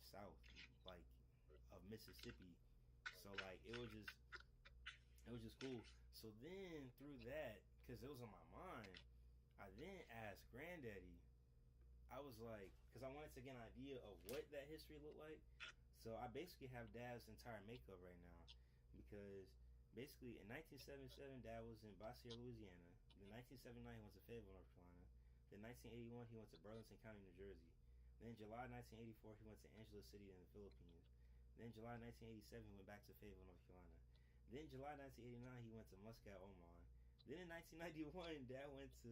south, like of Mississippi. So like it was just cool. So then through that, because it was on my mind, I then asked Granddaddy. I was like, because I wanted to get an idea of what that history looked like. So I basically have Dad's entire makeup right now, because basically in 1977, Dad was in Bossier, Louisiana. In 1979, he went to Fayetteville, North Carolina. Then 1981, he went to Burlington County, New Jersey. Then July 1984, he went to Angeles City in the Philippines. Then July 1987, he went back to Fayetteville, North Carolina. Then July 1989, he went to Muscat, Oman. Then in 1991, Dad went to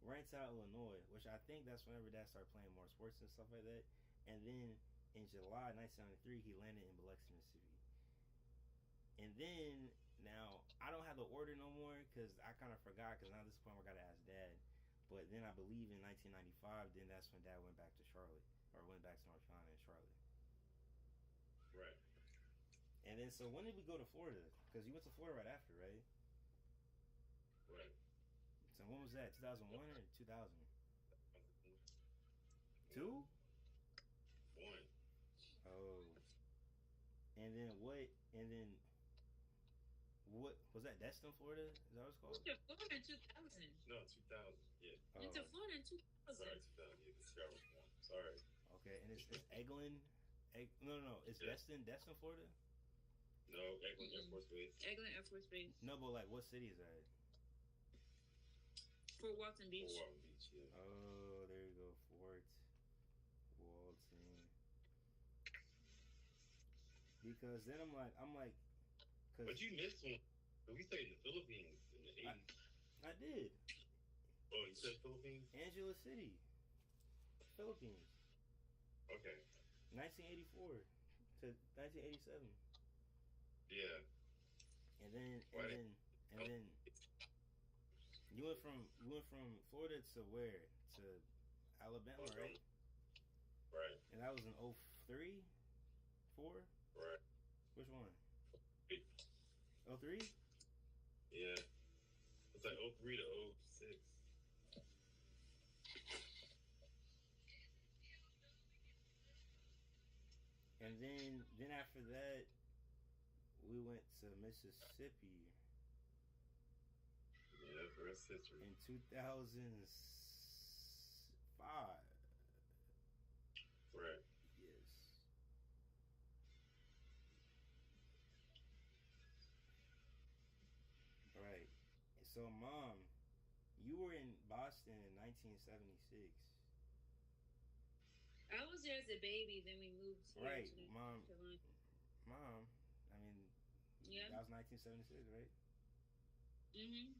Raintown, Illinois, which I think that's whenever Dad started playing more sports and stuff like that. And then in July 1993, he landed in Biloxi, Mississippi. And then now I don't have the order no more because I kind of forgot, because now at this point I gotta ask Dad. But then I believe in 1995, then that's when Dad went back to Charlotte, or went back to North Carolina and Charlotte. Right. And then so when did we go to Florida? Because you went to Florida right after, right? Right. So when was that? 2001 or 2000? 2? 1. Oh. And then what? And then what was that? Destin, Florida? Is that what it's called? Went to Florida in 2000. No, 2000. Yeah. Went to Florida in 2000. Sorry, 2000. Yeah, this guy was 1. Sorry. Okay, and it's Eglin. No. It's Destin, Florida. No, Eglin Air Force Base. Eglin Air Force Base. No, but like, what city is that? Fort Walton Beach. Fort Walton Beach, yeah. Oh, there you go, Fort Walton. Because then I'm like, cause but you missed one. We stayed in the Philippines in the 80s. I did. Oh, you said Philippines? Angeles City, Philippines. Okay. 1984 to 1987. Yeah. And then you went from Florida to where? To Alabama, right? Right. And that was in 03, 4? Right. Which one? 03? Yeah. It's like 03 to 06. And then after that, we went to Mississippi. Yeah, that's the rest history. In 2005. Right. Yes. Right. So, Mom, you were in Boston in 1976. I was there as a baby, then we moved here. Right, to Mom. Carolina. Mom, I mean, Yeah. that was 1976, right? Mhm.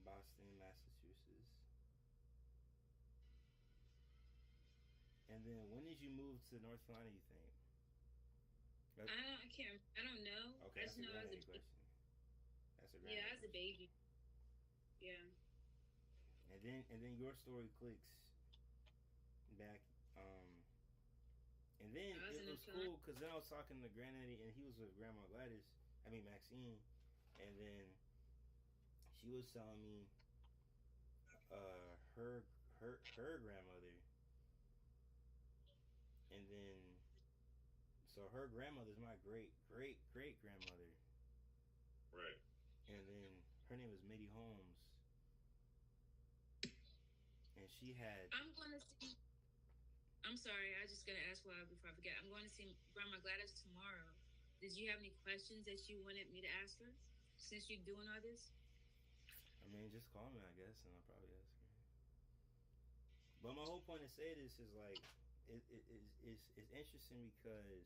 Boston, Massachusetts. And then when did you move to North Carolina, you think? I can't. I don't know. Okay, I that's just a know as a granddaddy question. That's a granddaddy yeah, as a question. baby. Yeah. And then your story clicks back. And then I was it in was North Carolina. cool because then I was talking to Granddaddy and he was with Grandma Gladys. I mean Maxine, and then she was telling me her grandmother, and then so her grandmother's my great grandmother, Right. and then her name was Mitty Holmes, and she had. I'm going to see. I'm sorry. I just gonna ask why before I forget. I'm going to see Grandma Gladys tomorrow. Did you have any questions that you wanted me to ask her since you're doing all this? I mean, just call me, I guess, and I'll probably ask her. But my whole point to say this is like, it's interesting because,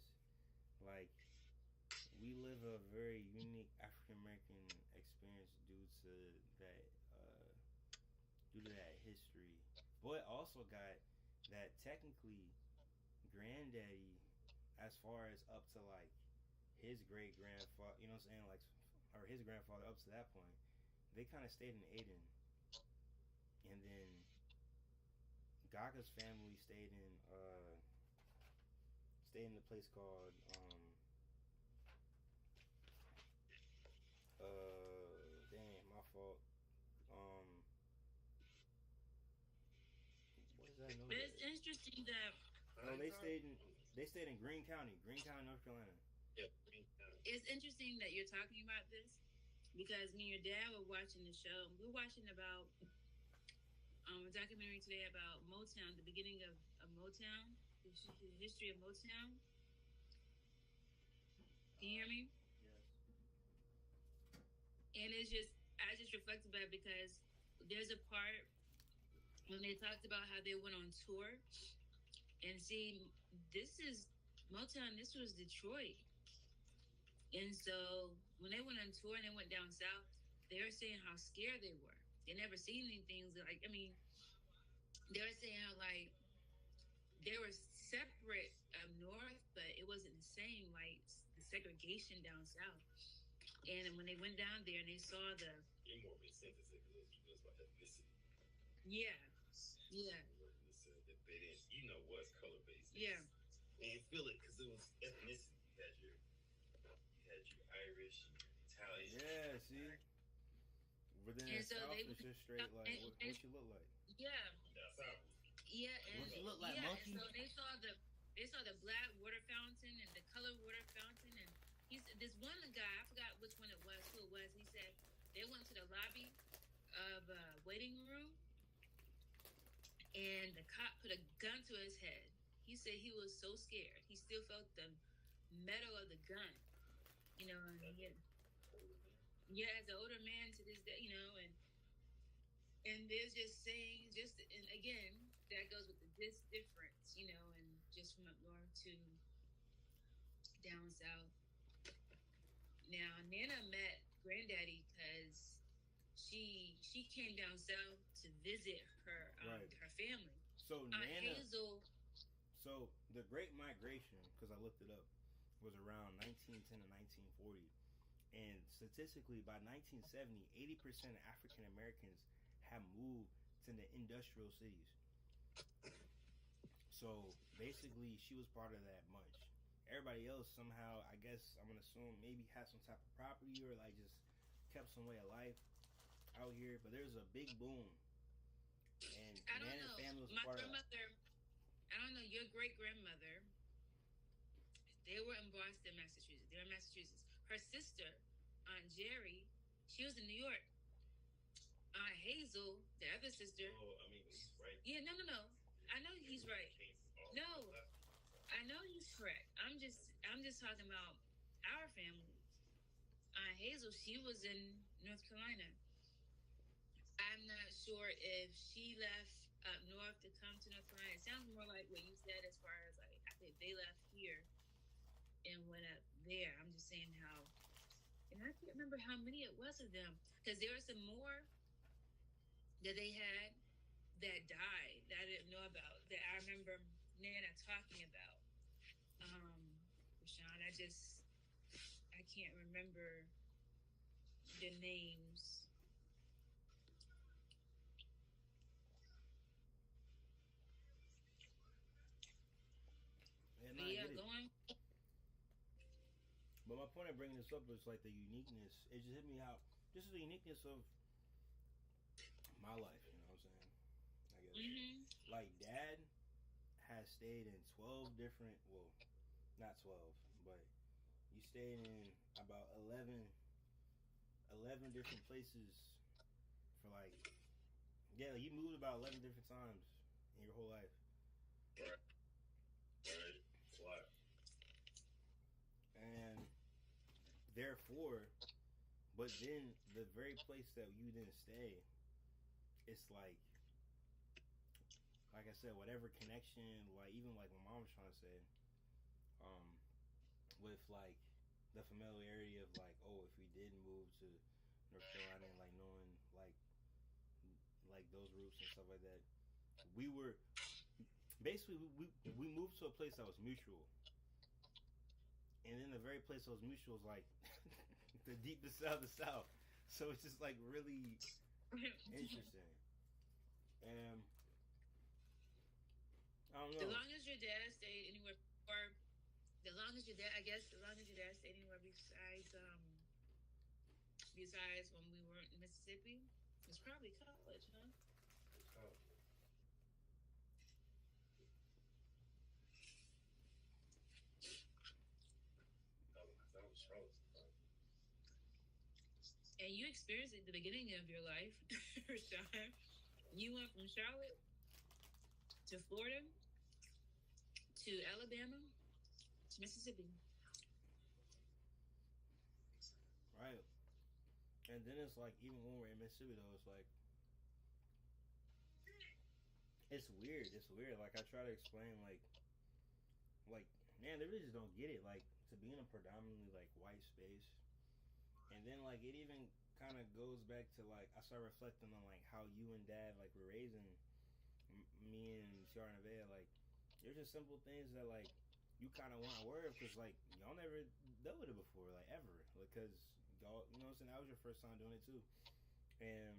like, we live a very unique African American experience due to that history, but also got that technically, Granddaddy, as far as up to like his great grandfather, you know what I'm saying, like, or his grandfather up to that point, they kind of stayed in Aden, and then Gaga's family stayed in a place called damn, my fault. What is that? But it's interesting that No, they stayed They stayed in Greene County, North Carolina. Yeah, Green County. It's interesting that you're talking about this because me and your dad were watching the show. We were watching about a documentary today about Motown, the beginning of Motown, the history of Motown. Can you hear me? Yes. And I just reflected about it because there's a part when they talked about how they went on tour and see, this is Motown, this was Detroit. And so when they went on tour and they went down south, they were saying how scared they were. They never seen anything like, I mean, they were saying how like they were separate up north, but it wasn't the same, like the segregation down south. And when they went down there and they saw the It more makes sense because it was by ethnicity. yeah, yeah, They didn't, what's color based. yeah. They didn't feel it because it was ethnicity. You had your Irish, your Italian. Yeah, see? But then And the so South they- is just straight like, what you look like? Yeah, Down south. yeah, and What you look like, yeah, monkey? and so they saw the black water fountain and the colored water fountain, and he said this one guy, I forgot which one it was, who it was. He said they went to the lobby of a waiting room, and the cop put a gun to his head. He said he was so scared, he still felt the metal of the gun, and yeah, as an older man to this day, and there's just saying, and again, that goes with this difference, and just from up north to down south. Now, Nana met Granddaddy because she came down south to visit her Right. her family. So Nana, Hazel, so the Great Migration, because I looked it up, was around 1910 to 1940. And statistically, by 1970, 80% of African Americans have moved to the industrial cities. So basically, she was part of that bunch. Everybody else somehow, I guess, I'm gonna assume, maybe had some type of property or like just kept some way of life out here. But there's a big boom, and I don't Nana's know. family was My part of that. grandmother, I don't know, your great grandmother, they were in Boston, Massachusetts. They were in Massachusetts. Her sister, Aunt Jerry, she was in New York. Aunt Hazel, the other sister. Oh, I mean, he's right. Yeah, no. I know he's right. No, I know he's correct. I'm just talking about our family. Aunt Hazel, she was in North Carolina. I'm not sure if she left up north to come to North Carolina. It sounds more like what you said as far as like I think they left here and went up there. I'm just saying how, and I can't remember how many it was of them because there were some more that they had that died that I didn't know about that I remember Nana talking about. Rashawn, I can't remember the names. And But I yeah, get it. going. But my point of bringing this up is like the uniqueness. It just hit me how this is the uniqueness of my life. You know what I'm saying? I guess. Mm-hmm. Like Dad has stayed in 12 different. Well, not 12, but you stayed in about 11 different places for like. Yeah, you moved about 11 different times in your whole life. Right. It's a lot. And therefore, but then the very place that you didn't stay, it's like I said, whatever connection, like even like my mom was trying to say, with like the familiarity of like, oh, if we did move to North Carolina and like knowing like those roots and stuff like that, we were basically we moved to a place that was mutual. And then the very place that was mutual was like the deepest of the South. So it's just like really interesting. And I don't know. The longest your dad stayed anywhere, or the longest your dad stayed anywhere besides when we were in Mississippi, was probably college, huh? and you experienced it at the beginning of your life, Rashawn. You went from Charlotte to Florida to Alabama to Mississippi. Right. And then it's like even when we're in Mississippi though, it's it's weird. It's weird. Like I try to explain like man, they really just don't get it. Like to be in a predominantly like white space, and then like it even kind of goes back to like I start reflecting on like how you and Dad like were raising me and Ciara and Nevaeh. Like there's just simple things that like you kind of want to worry because like y'all never dealt with it before, like ever, because y'all, you know what I'm saying, that was your first time doing it too, and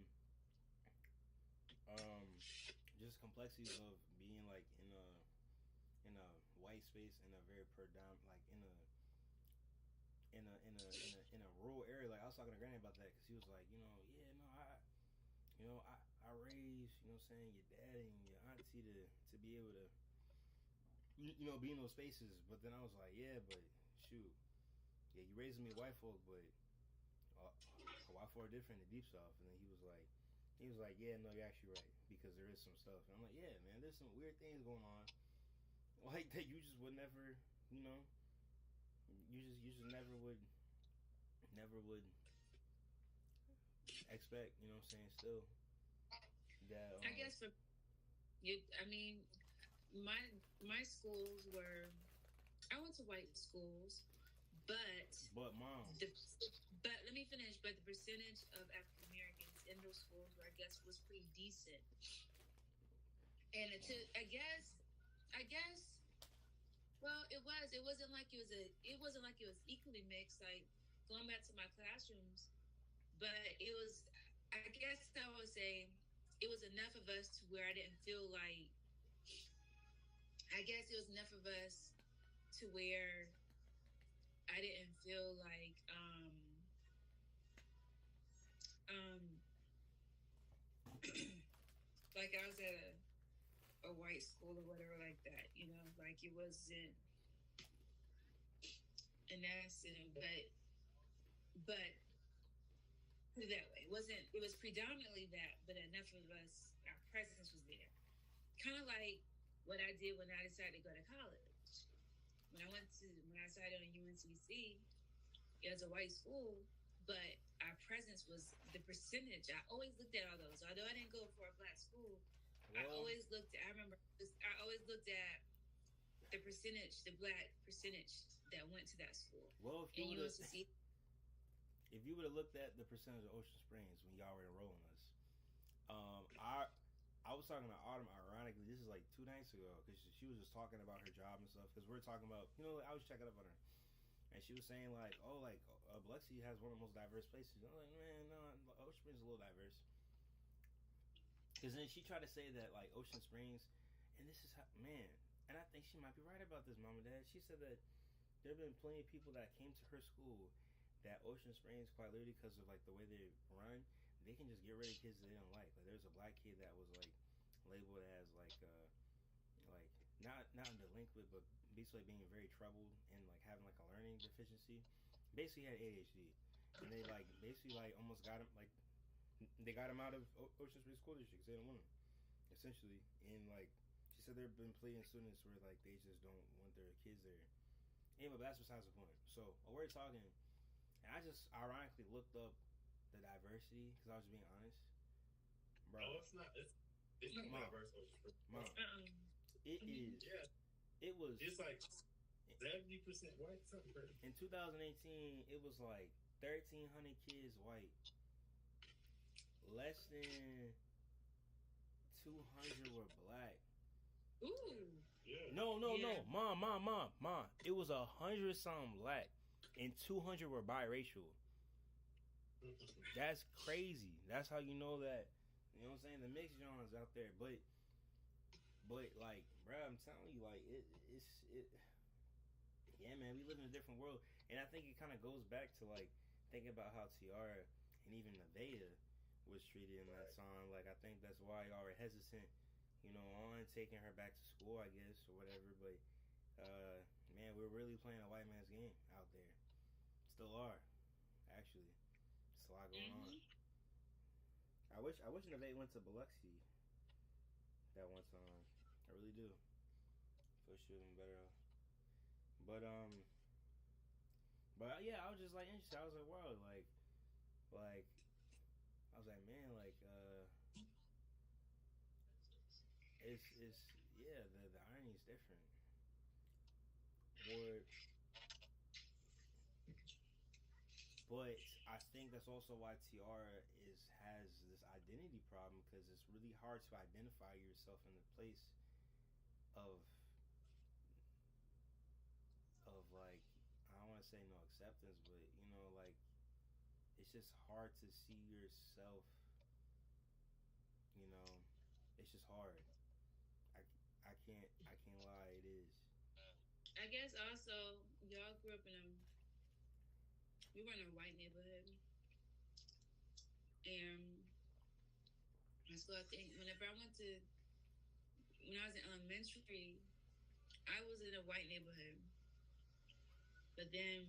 um, just complexities of being like in a white space in a very predominant like in a rural area. Like I was talking to Granny about that because he was like, you know, yeah, no, I raised, you know what I'm saying, your dad and your auntie to be able to you know be in those spaces. But then I was like, yeah, but shoot, yeah, you raising me white folk, but white folk are different in the deep south. And then he was like, yeah, no, you're actually right because there is some stuff. And I'm like, yeah, man, there's some weird things going on like that you just would never, you know, you just never would expect, you know what I'm saying, still that I guess for you, I mean, my schools were, I went to white schools, but mom, but let me finish. But the percentage of African Americans in those schools, I guess, was pretty decent. And I guess, well, it was. It wasn't like it was It wasn't like it was equally mixed. Like going back to my classrooms, but it was. I guess I would say it was enough of us to where I didn't feel like. I guess it was enough of us to where I didn't feel um like I was at a white school or whatever like that, you know, like it wasn't an accident, but put it that way, it was predominantly that, but enough of us, our presence was there. Kind of like what I did when I decided to go to college. When I decided on UNCC, it was a white school, but our presence was the percentage. I always looked at all those. Although I didn't go for a black school, I always looked at, I always looked at the percentage, the black percentage that went to that school. Well, if you would have looked at the percentage of Ocean Springs when y'all were enrolling us, I was talking to Autumn, ironically, this is like 2 nights ago, because she was just talking about her job and stuff, because we're talking about, you know, I was checking up on her, and she was saying like, oh, like, Biloxi has one of the most diverse places. I'm like, man, no, Ocean Springs is a little diverse. Because then she tried to say that, like, Ocean Springs, and this is how, man, and I think she might be right about this, Mom and Dad. She said that there have been plenty of people that came to her school that Ocean Springs, quite literally, because of, like, the way they run, they can just get rid of kids that they don't like. Like, there's a black kid that was, like, labeled as, like not delinquent, but basically being very troubled and, like, having, like, a learning deficiency. Basically had ADHD. And they, like, basically, like, almost got him, like, they got him out of Ocean Springs School District. They don't want him, essentially. And, like, she said there have been plenty of students where, like, they just don't want their kids there. Anyway, but that's besides the point. So, we're talking, and I just ironically looked up the diversity, because I was being honest. Bro. Oh, it's not diverse. Mom. It is. Yeah. It was. It's like 70% white, something crazy. In 2018, it was like 1,300 kids white. Less than 200 were black. Ooh. Yeah. No. Mom. It was 100 some black, and 200 were biracial. That's crazy. That's how you know that. You know what I'm saying? The mixed Johns out there, but like, bro, I'm telling you, like, it's. Yeah, man, we live in a different world, and I think it kind of goes back to like thinking about how Ciara and even Nevaeh was treated in that song. Like, I think that's why y'all were hesitant, you know, on taking her back to school, I guess, or whatever. But man, we're really playing a white man's game out there. Still are, actually. It's a lot going on. Mm-hmm. I wish Navate went to Biloxi that one time. I really do. Feel she would have been better. But yeah, I was just like interested. I was like, wow, like I was like, man, like it's yeah, the irony is different. Or but I think that's also why Tiara has this identity problem because it's really hard to identify yourself in the place of like I don't want to say no acceptance, but like it's just hard to see yourself. You know, it's just hard. I, I can't lie. It is. I guess also y'all grew up in a we were in a white neighborhood, and so I think whenever I went to when I was in elementary, I was in a white neighborhood, but then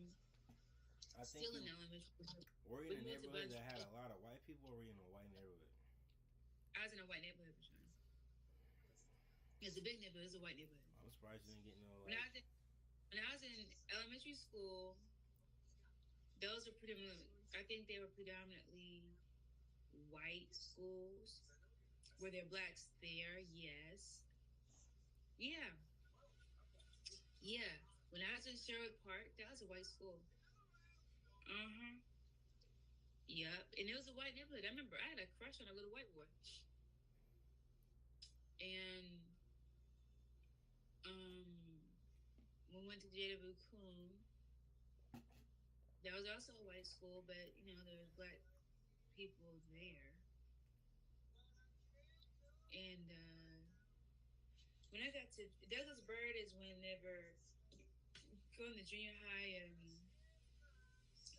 I think still in you elementary, were you we in a moved to neighborhood Bunch. that had a lot of white people, or were you in a white neighborhood? I was in a white neighborhood for sure. It's a big neighborhood. It's a white neighborhood. I'm surprised you didn't get no When like. when I was in elementary school, those were pretty much. I think they were predominantly white schools. Were there blacks there? Yes. Yeah. Yeah. When I was in Sherwood Park, that was a white school. Uh huh. Yep. And it was a white neighborhood. I remember I had a crush on a little white boy. And um, we went to J.W. Coon. That was also a white school, but there was black people there. And when I got to Douglas Bird is whenever going to junior high, and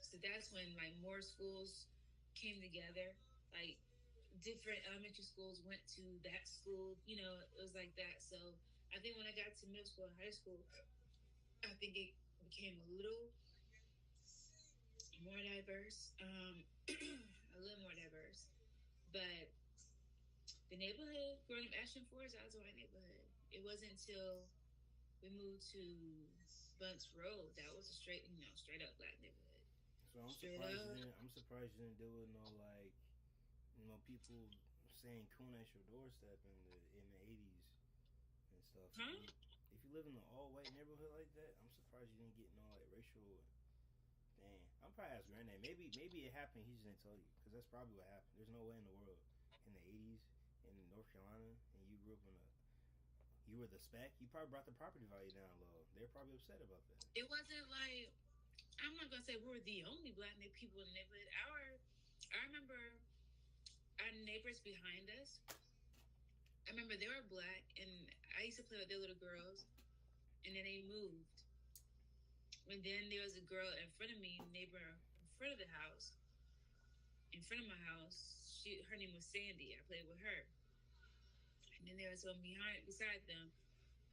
so that's when like more schools came together. Like different elementary schools went to that school. It was like that. So I think when I got to middle school and high school, I think it became a little more diverse, a little more diverse. But the neighborhood growing up Ashton Forest, that was a white neighborhood. It wasn't until we moved to Bunts Road that was a straight up black neighborhood. So I'm Straight surprised you up. didn't. I'm surprised you didn't deal with no like, people saying "coon" at your doorstep in the '80s and stuff. Huh? If you live in an all white neighborhood like that, I'm surprised you didn't get no like racial. Dang, I'm probably ask Granddad. Maybe it happened. He just didn't tell you because that's probably what happened. There's no way in the world in the '80s in North Carolina and you grew up in a you were the spec. You probably brought the property value down low. They're probably upset about that. It wasn't like I'm not gonna say we were the only black people in the neighborhood. I remember our neighbors behind us. I remember they were black, and I used to play with their little girls, and then they moved. And then there was a girl in front of me, neighbor in front of the house, in front of my house. Her name was Sandy. I played with her. And then there was one beside them,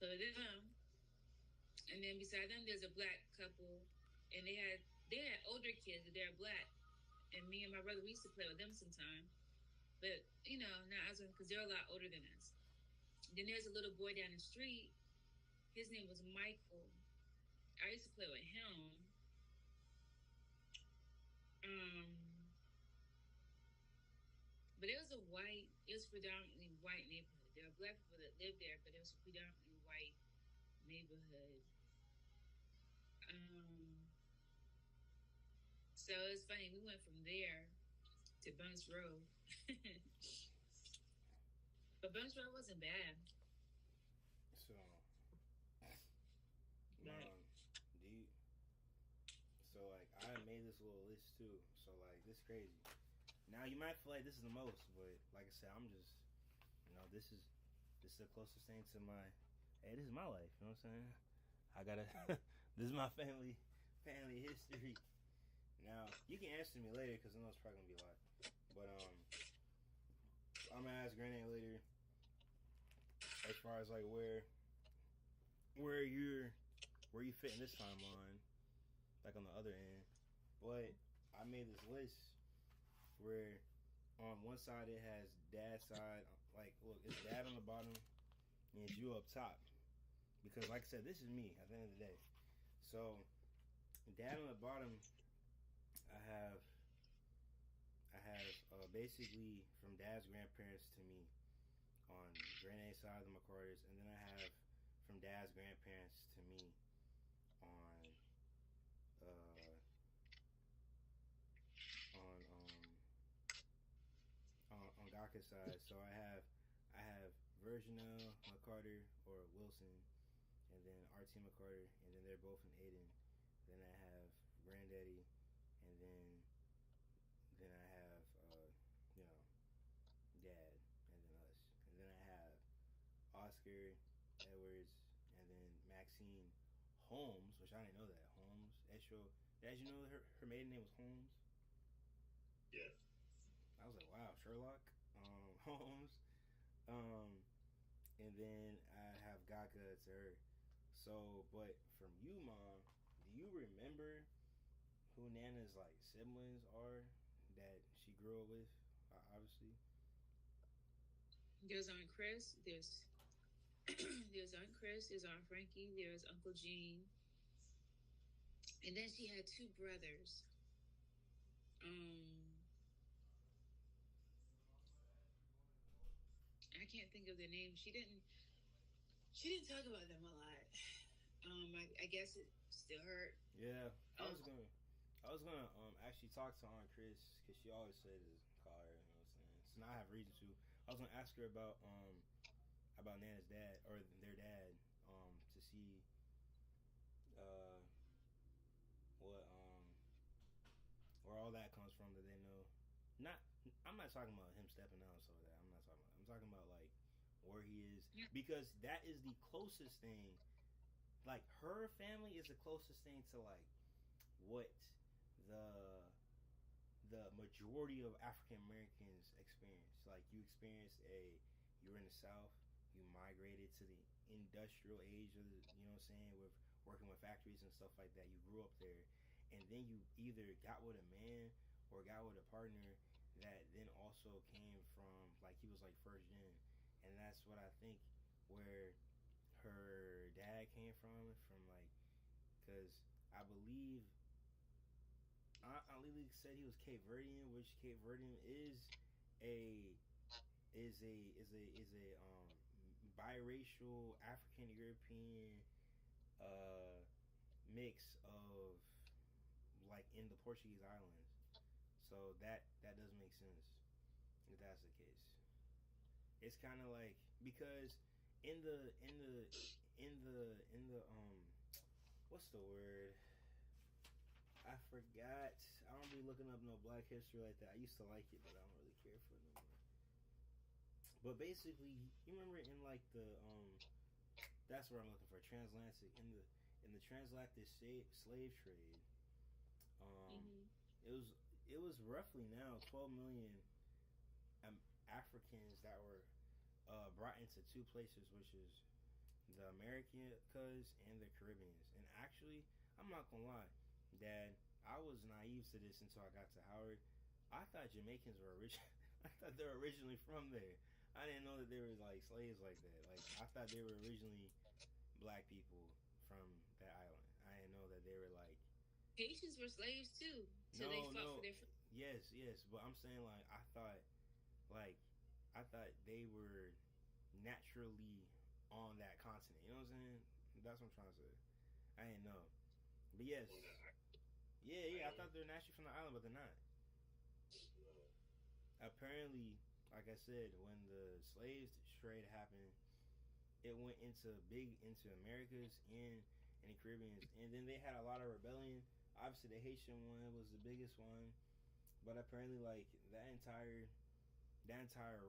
played with them. And then beside them, there's a black couple, and they had older kids, but they're black. And me and my brother, we used to play with them sometime. But not as because they're a lot older than us. Then there's a little boy down the street. His name was Michael. I used to play with him. But it was predominantly white neighborhood. There were black people that lived there, but it was a predominantly white neighborhood. So it's funny. We went from there to Bunts Road, but Bunts Road wasn't bad. So, do you? So like I made this little list too. So like this crazy. Now you might feel like this is the most, but like I said, I'm just this is the closest thing to my. Hey, this is my life. You know what I'm saying? I gotta. This is my family history. Now you can answer me later because I know it's probably gonna be a lot. But I'm gonna ask Granny later. As far as like where you fit in this timeline, like on the other end. But I made this list where on one side it has dad's side. Like, look, it's dad on the bottom and it's you up top. Because, like I said, this is me at the end of the day. So, dad on the bottom, I have, basically from dad's grandparents to me on granddad's side of the McCarters, and then I have from dad's grandparents to me on uh, on on Gaka's side. So I have Virginal McCarter or Wilson, and then RT McCarter, and then they're both in Aiden. Then I have Granddaddy, and then I have you know Dad, and then us, and then I have Oscar Edwards, and then Maxine Holmes, which I didn't know that Holmes. Extra, did you know her maiden name was Holmes? Yeah. I was like, wow, Sherlock, Holmes, and then I have Gaka to her. So, but from you, mom, do you remember who Nana's like siblings are that she grew up with? Obviously. There's Aunt Chris. There's Aunt Chris. There's Aunt Frankie. There's Uncle Gene. And then she had two brothers. I can't think of their names. She didn't talk about them a lot. I guess it still hurt. Yeah, I was gonna actually talk to Aunt Chris because she always said to call her. You know what I'm saying? So now I have reason to. I was gonna ask her about Nana's dad or their dad to see what where all that comes from that they know. Not I'm not talking about him stepping out and stuff like that. I'm not talking about. I'm talking about like where he is because that is the closest thing. Like her family is the closest thing to like what the majority of African Americans experience. Like you were in the South, you migrated to the industrial age of the, you know what I'm saying, with working with factories and stuff like that. You grew up there, and then you either got with a man or got with a partner that then also came from like he was like first gen, and that's what I think where her dad came from like because I believe Aunt Lily said he was Cape Verdean, which Cape Verdean is a biracial African European mix of like in the Portuguese islands. So that does make sense if that's the case. It's kind of like because in the what's the word? I forgot. I don't be looking up no Black history like that. I used to like it, but I don't really care for it no more. But basically, you remember in like the that's what I'm looking for. Transatlantic in the transatlantic slave trade. It was roughly now 12 million Africans that were brought into two places, which is the Americas and the Caribbeans. And actually, I'm not gonna lie, Dad, I was naive to this until I got to Howard. I thought Jamaicans were I thought they were originally from there. I didn't know that they were like slaves like that. Like I thought they were originally black people from that island. I didn't know that they were like Haitians were slaves too. So they fought for their. Yes, but I'm saying like I thought they were naturally on that continent. You know what I'm saying? That's what I'm trying to say. I didn't know. But yes. Yeah, I thought they were naturally from the island, but they're not. Apparently, like I said, when the slave trade happened, it went into Americas and the Caribbeans, and then they had a lot of rebellion. Obviously, the Haitian one was the biggest one, but apparently, like that entire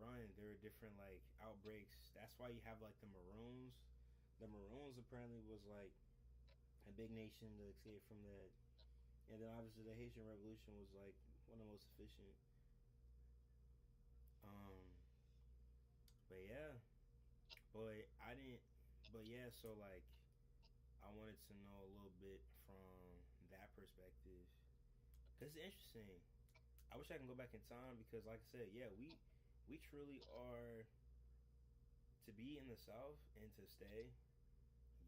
run, there were different like outbreaks. That's why you have like the Maroons. The Maroons apparently was like a big nation to escape from that, and then obviously the Haitian Revolution was like one of the most efficient. But yeah, so like I wanted to know a little bit from that perspective. Cause it's interesting. I wish I can go back in time because, like I said, yeah, we truly are to be in the South and to stay.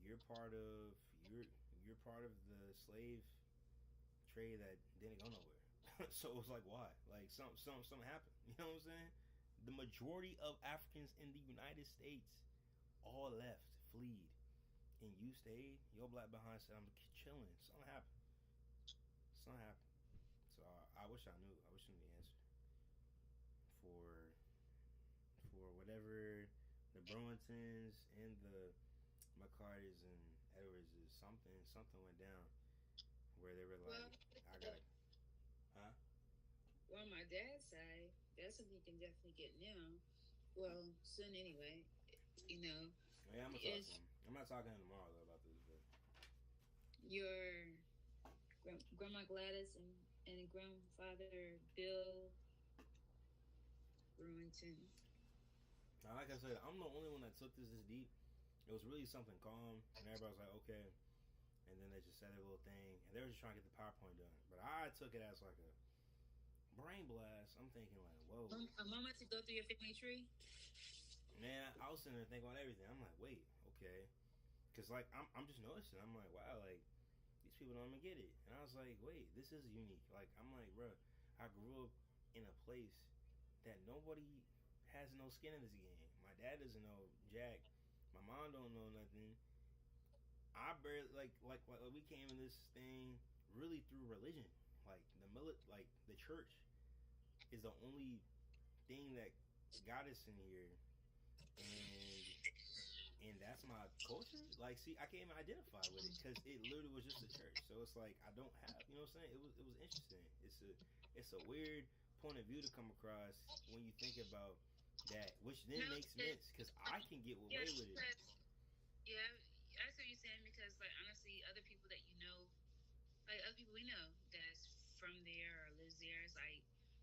You're part of you're part of the slave trade that didn't go nowhere. So it was like, why? Like something happened. You know what I'm saying? The majority of Africans in the United States all left, fleed, and you stayed. Your black behind said, "I'm chilling." Something happened. Something happened. So I wish I knew. I wish I knew the answer for whatever the Brewingtons and the McCartys and Edwards is something went down where they were Well, like, I gotta, huh? well, my dad's side, that's something you can definitely get now. Well, soon anyway. You know, Yeah, I'm gonna talk to is him. I'm not talking to him tomorrow though about this, but your grandma Gladys and grandfather Bill Brewington. now, like I said, I'm the only one that took this deep. It was really something calm, and everybody was like, okay. And then they just said their little thing, and they were just trying to get the PowerPoint done. But I took it as like a brain blast. I'm thinking like, whoa, A moment to go through your family tree. man. I was sitting there thinking about everything. I'm like, wait, okay, because like I'm just noticing. I'm like, wow, like these people don't even get it. And I was like, wait, this is unique. Like I'm like, bro, I grew up in a place that nobody has no skin in this game. My dad doesn't know Jack. My mom don't know nothing. I barely like we came in this thing really through religion. Like like the church is the only thing that got us in here, and that's my culture. Like, see, I can't even identify with it because it literally was just a church. So it's like I don't have, you know what I'm saying? It was interesting. It's a weird point of view to come across when you think about that, which then No, makes sense because I can get away yes, with it. yeah, I see what you're saying because, like, honestly, other people that you know, like other people we know that's from there or lives there, it's like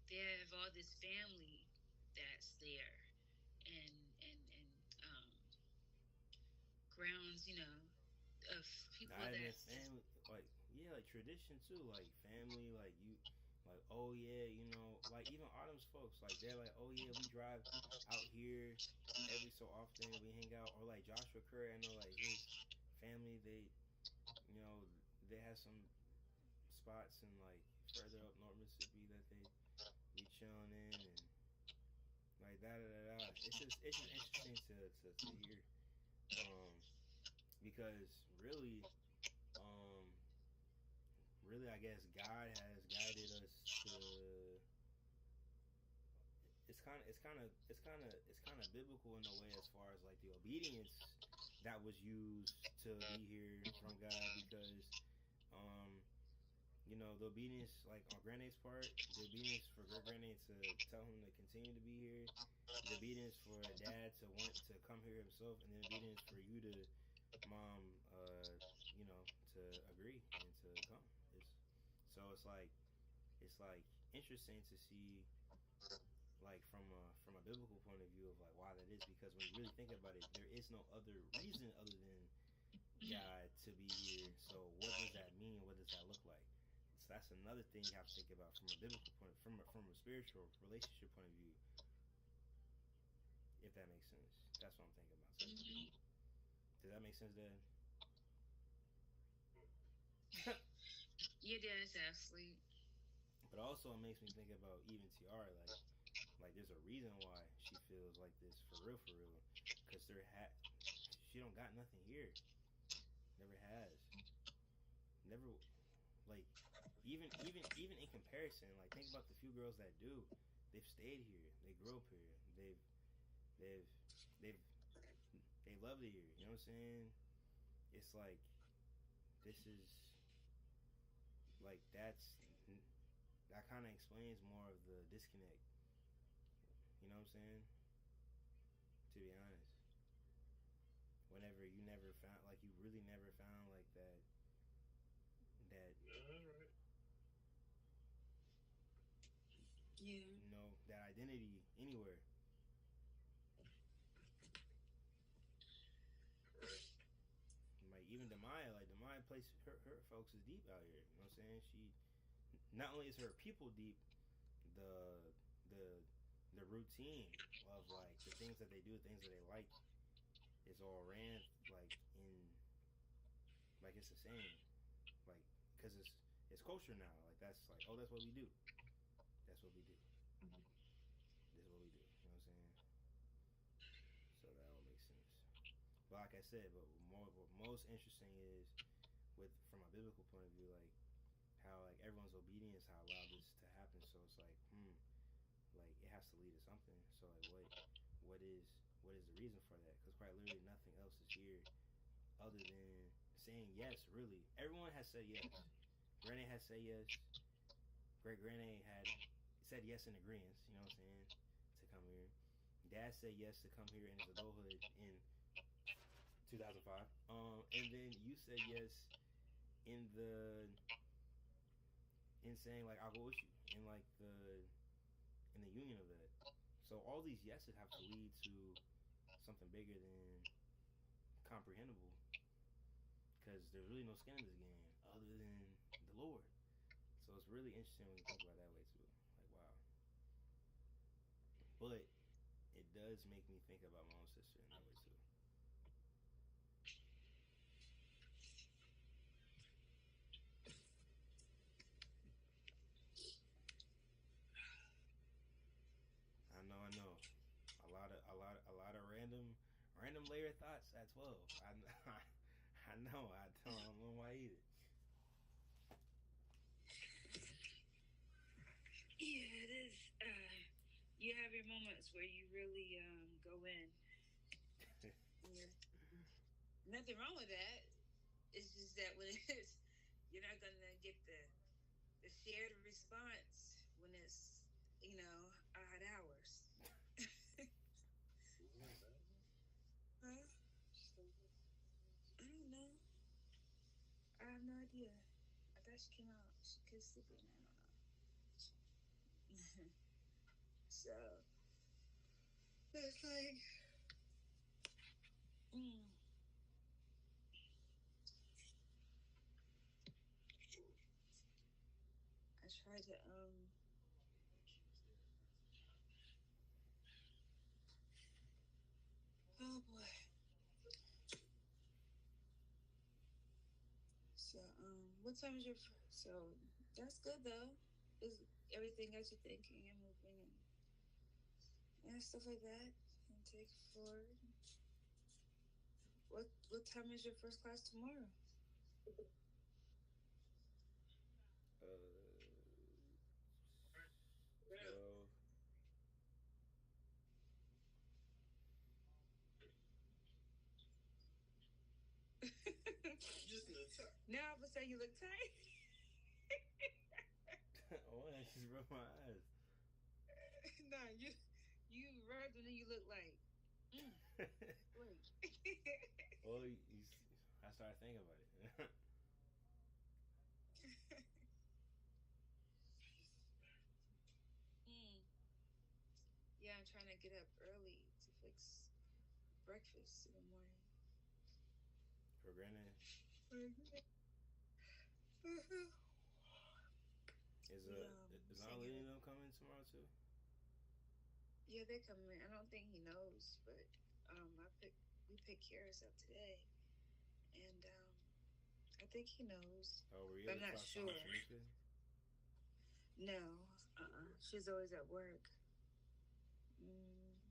they have all this family that's there, and and um, grounds, of people Not even that's family, like yeah, like tradition too, like family, like you, like oh yeah, like even Autumn's folks, like they're like oh yeah, we drive out here every so often, we hang out, or like Joshua Curry, I know like his family, you know, they have some spots in like further up North Mississippi that they be chilling in and like da da da da. It's just interesting to hear, um, because um, really, I guess God has guided us to. It's kind of biblical in a way as far as like the obedience that was used to be here from God because um the obedience like on Grandade's part, the obedience for Granddad to tell him to continue to be here, the obedience for dad to want to come here himself, and the obedience for you to mom you know to agree and to come. It's so it's like interesting to see like from a biblical point of view of like why that is because when you really think about it, there is no other reason other than God to be here. So what does that mean? What does that look like? So that's another thing you have to think about from a biblical point, from a spiritual relationship point of view, if that makes sense. That's what I'm thinking about. So, does that make sense, Dad? your dad's asleep. But also it makes me think about even Tiara, like there's a reason why she feels like this for real, because she don't got nothing here, never has, never like even in comparison, like think about the few girls that do, they've stayed here, they grew up here, they've they've they love it here. You know what I'm saying? It's like this is like that kind of explains more of the disconnect. You know what I'm saying? To be honest, whenever you never found, like you really never found like that Yeah. that identity anywhere. Like even Demaya place her folks is deep out here. You know what I'm saying? She not only is her people deep, the the the routine of like the things that they do, the things that they like, is all ran like in like it's the same, like because it's culture now. Like that's like, oh, that's what we do. That's what we do. This is what we do. You know what I'm saying? So that all makes sense. But like I said, but what most interesting is with from a biblical point of view, like how like everyone's obedience, how allowed this to happen. So it's like, like it has to lead to something. So like, what is what is the reason for that? Because quite literally nothing else is here other than saying yes. Really, everyone has said yes. Granny has said yes. Great Granny had said yes in agreement. You know what I'm saying? To come here. Dad said yes to come here in his adulthood in 2005. And then you said yes in the in saying like I'll go with you in like in the union of that. So all these yeses have to lead to something bigger than comprehensible because there's really no skin in this game other than the Lord. So it's really interesting when you think about it that way too. Like wow. But it does make me think about my own sister in that way too. I know. A lot of random layer thoughts at 12. I know. I don't know why either. Yeah, it is. You have your moments where you really go in. Yeah. Nothing wrong with that. It's just that when it's you're not gonna get the shared response when it's odd hours. Huh? I don't know. I have no idea. I thought she came out. She could sleep in. I don't know. So it's like, I try to Oh boy. So what time is your? So that's good though. Is everything got you thinking and moving and stuff like that and take forward. What time is your first class tomorrow? Well, Just look tired. Now all of a sudden you look tired. oh, I just rubbed my eyes. Nah, you rubbed and then you look like. Wait. well, I started thinking about it. Yeah, I'm trying to get up early to fix breakfast in the morning. For granted, is Aunt Lily them coming tomorrow too? Yeah, they're coming. I don't think he knows, but we picked Karis up today, and I think he knows. Oh, were you But able I'm to not talk sure. to No, she's always at work. Mm.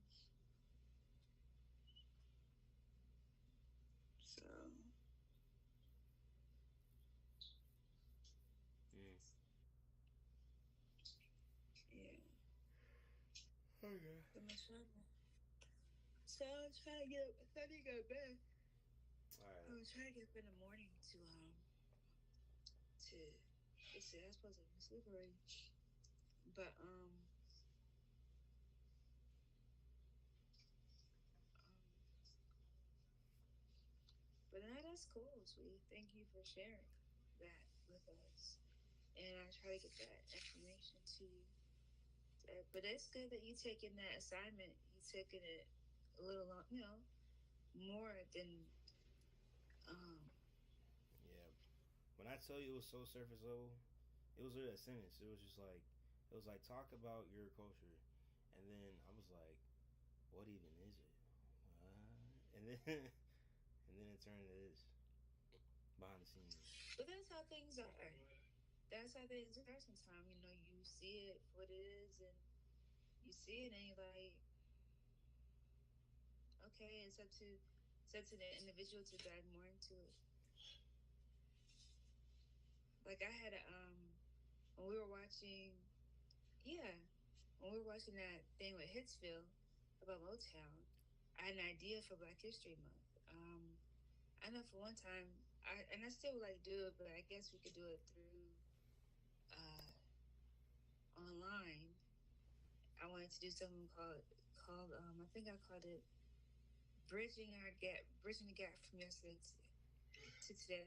So. Yeah. Okay. So I'm trying to get up. I thought he got bed. All right. I was trying to get up in the morning to let's see, I suppose I can sleep already. But but no, that's cool, sweetie. Thank you for sharing that with us. And I try to get that information to you. But it's good that you taking that assignment. You taking it a little long, more than Yeah. When I tell you it was so surface level, it was really a sentence. It was just like It was like talk about your culture, and then I was like, what even is it? And then and then it turned to this behind the scenes. But that's how things are. That's how things are sometimes. You know, you see it for what it is, and you see it, and you're like, okay, it's up to the individual to dive more into it. Like I had a when we were watching, yeah, when we were watching that thing with Hitsville about Motown, I had an idea for Black History Month. I know for one time, I still would like to do it, but I guess we could do it through uh, online. I wanted to do something called I think I called it bridging the gap from yesterday to today,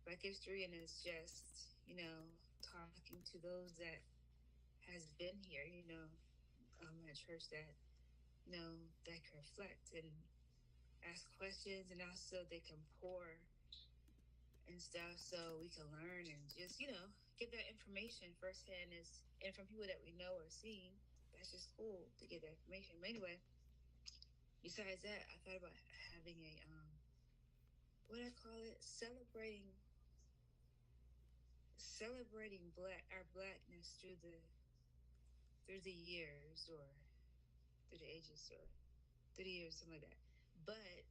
Black history, and it's just talking to those that has been here, at church that that can reflect and ask questions, and also they can pour and stuff, so we can learn and just get that information firsthand, and from people that we know or seen. That's just cool to get that information. But anyway, besides that, I thought about having a what I call it, celebrating our blackness through the years, or through the ages, or through the years, something like that. But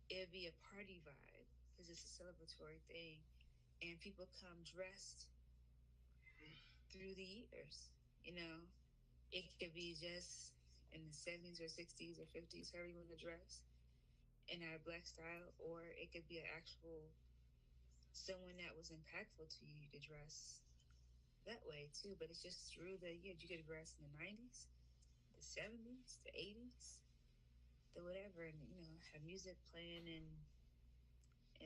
it'd be a party vibe because it's a celebratory thing, and people come dressed through the years. It could be just in the 70s or 60s or 50s, however you want to dress in our black style, or it could be an actual someone that was impactful to you. You could dress that way too, but it's just through the years. You could dress in the 90s, the 70s, the 80s, the whatever, and have music playing, and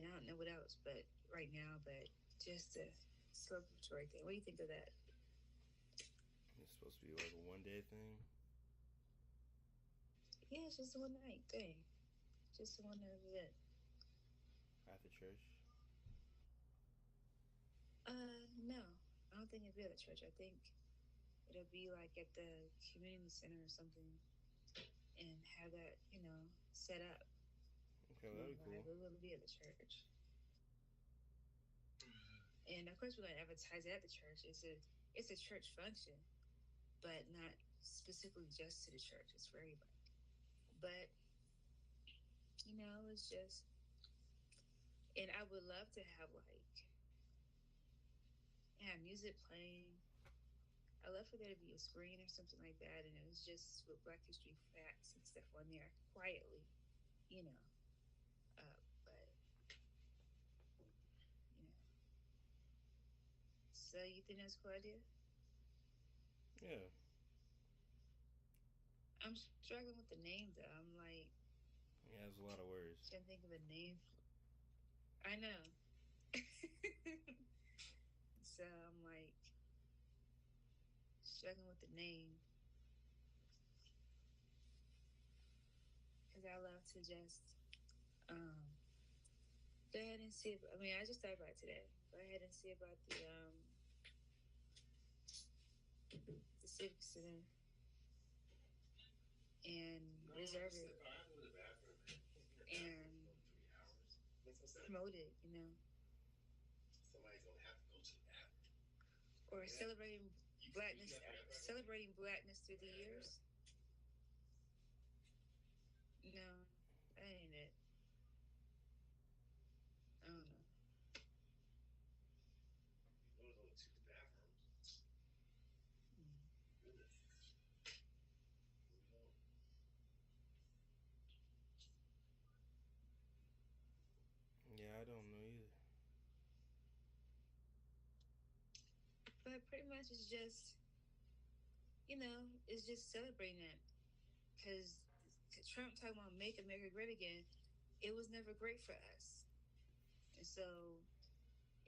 I don't know what else, but right now, but just a celebratory thing. What do you think of that? It's supposed to be like a one-day thing. Yeah, it's just a one night thing. Just a one night event. After church? No. I don't think it'll be at the church. I think it'll be like at the community center or something, and have that, set up. Okay, that'd be cool. It will be at the church. And of course, we're gonna advertise it at the church. It's a church function, but not specifically just to the church. It's for everybody. But it's just, and I would love to have music playing. I love for there to be a screen or something like that, and it was just with Black History facts and stuff on there quietly, but So you think that's a cool idea? Yeah. I'm struggling with the name though. I'm like, yeah, there's a lot of words. Can't think of a name. I know. So I'm like struggling with the name, because I love to just go ahead and see. I just thought about it today. Go ahead and see about the Civic Center and reserve it and promote it, Somebody's gonna have to go to the bathroom. or celebrating blackness through the years. No, that ain't it. I don't know. There's only two bathrooms. Goodness. Yeah, I don't know either. But pretty much it's just, it's just celebrating that. Because Trump talking about make America great again, it was never great for us. And so,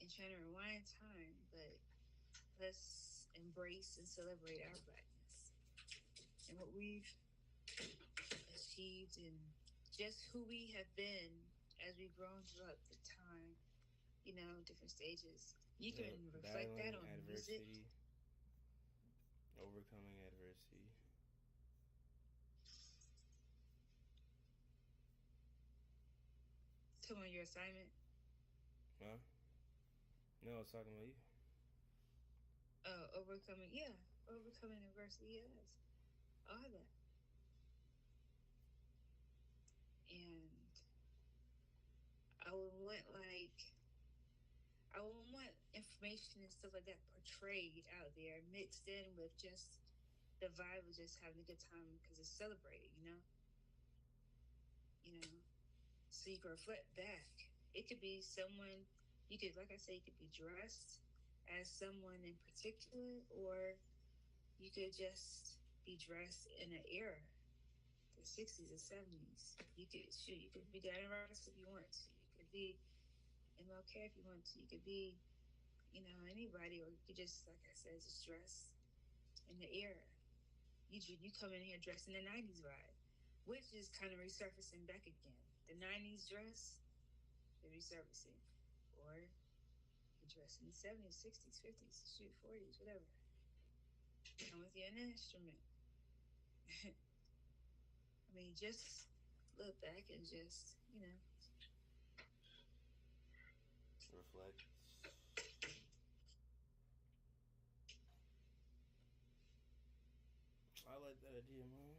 and trying to rewind time, but let's embrace and celebrate our blackness and what we've achieved, and just who we have been as we've grown throughout the time, different stages. You can reflect that on music. Overcoming adversity. Tell me your assignment. Huh? No, I was talking about you. Overcoming. Yeah, overcoming adversity. Yes, all that. And I would want I would want information and stuff like that portrayed out there, mixed in with just the vibe of just having a good time because it's celebrated. You know, so you can reflect back. It could be someone you could, like I say, you could be dressed as someone in particular, or you could just be dressed in an era, the 60s or 70s. You could shoot. You could be Diana Ross if you want to. You could be MLK if you want to. You could be, anybody, or you could just, like I said, just dress in the era. You come in here dressed in the 90s vibe, which is kind of resurfacing back again. The 90s dress, they're resurfacing. Or you dress in the 70s, 60s, 50s, shoot, 40s, whatever. Come with you an instrument. I mean, just look back and just, Reflect. I like that idea, man.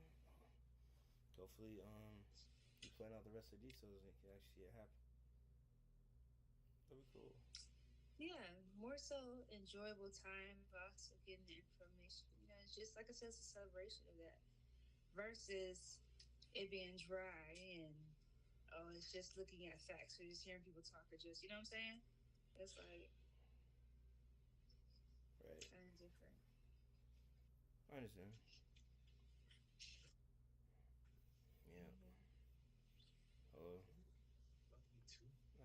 Hopefully, you plan out the rest of the details and it can actually happen. That'd be cool. Yeah, more so enjoyable time, but also getting the information. It's just like I said, it's a celebration of that versus it being dry and it's just looking at facts or just hearing people talk or just, you know what I'm saying? It's like Right. kind of different. I understand. Yeah. Oh,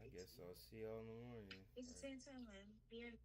I guess I'll see y'all in the morning. It's the same time, man. Being